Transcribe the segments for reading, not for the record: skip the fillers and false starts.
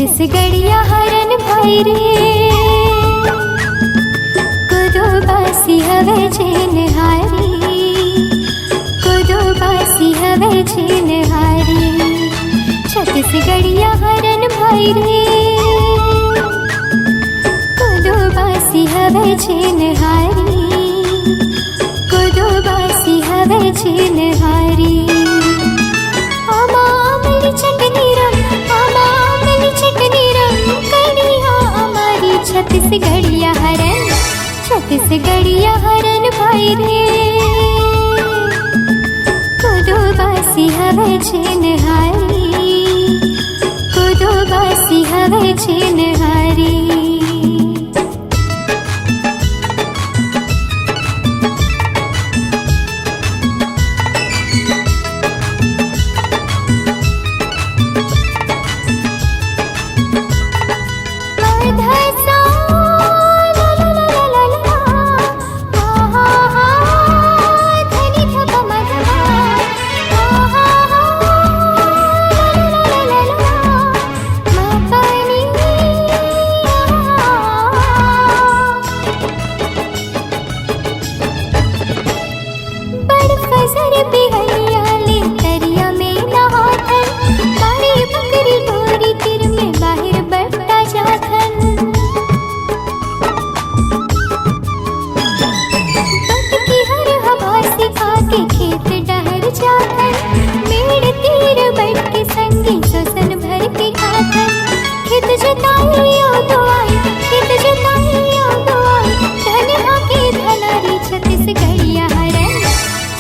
छत्तीसगढ़िया हरन भाई रे कुदो बासी हवे झेन हारी कुदो बासी हवे झेन हारी छत्तीसगढ़िया हरन भाई रे कुदो बासी हवे झेन हारी कुदो बासी हवे झेन हारी छत्तीसगढ़िया हरन भाई रे कुदो बासी हवे झेन हारी कुदो बासी हवे झेन हारी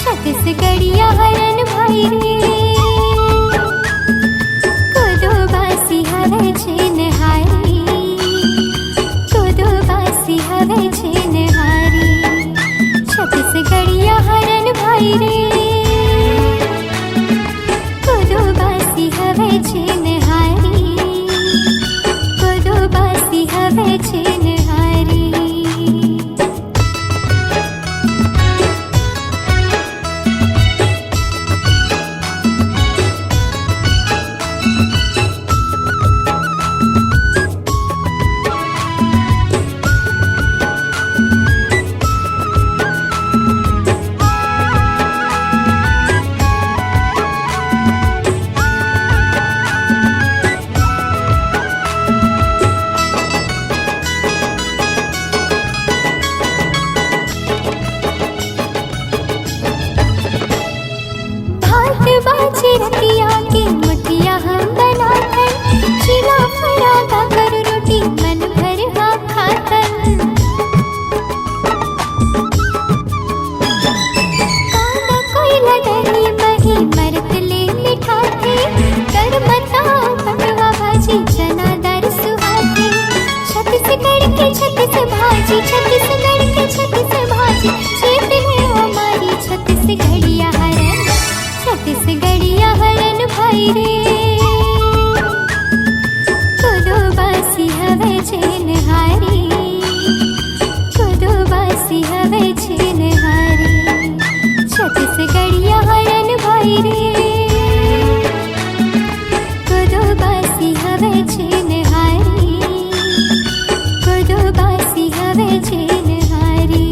छत्तीसगढ़िया हरन भाई रे कुदो बासी हवे झेन हारी कुदो बासी हवे झेन हारी छत्तीसगढ़िया हरन भाई रे कुदो बासी हवे झेन हारी कुदो बासी हवे झेन हारी रतिया की मुठिया हम बनाथन चिला फरागा कर रोटी मन भर हाँ खातन काना कोई लड़नी मही मरत ले मिठाते कर मता पटवा भाजी चना दर सुहाते छत्तीसगढ़ के छत्तीस भाजी छत्तीसगढ़ के छत्तीस भाजी क्षेत्र है हमारी छत्तीसगढ़िया हरन छत्तीसगढ़िया हरन भाई रे कुदो बासी हवे झेन हारी कुदो बासी हवे झेन हारी छत्तीसगढ़िया हरन भाई रे कुदो बासी हवे झेन हारी कुदो बासी हवे झेन हारी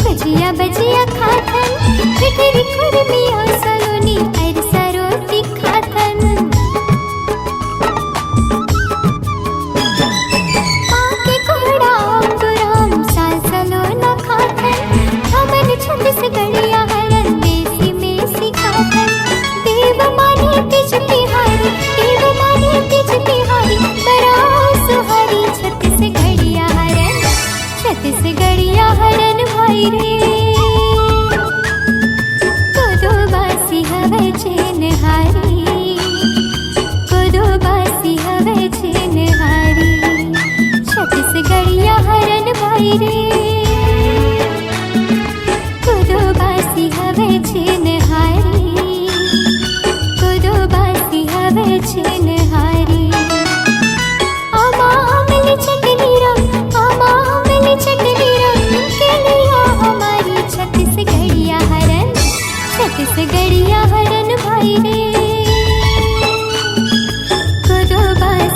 बजिया बजिया खाथन ठिठरी खुरमिया सलोनी अरसा रोटी खाथन पाके कोड़ा अंगुराम साल सलोना खाथन हमन छत्तीसगढ़िया हरन देसी में सिखाथन देव मानी तिज तिहारी बड़ा सुहारी छत्तीसगढ़िया हरन भाई रे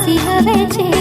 भाजी हवे छे।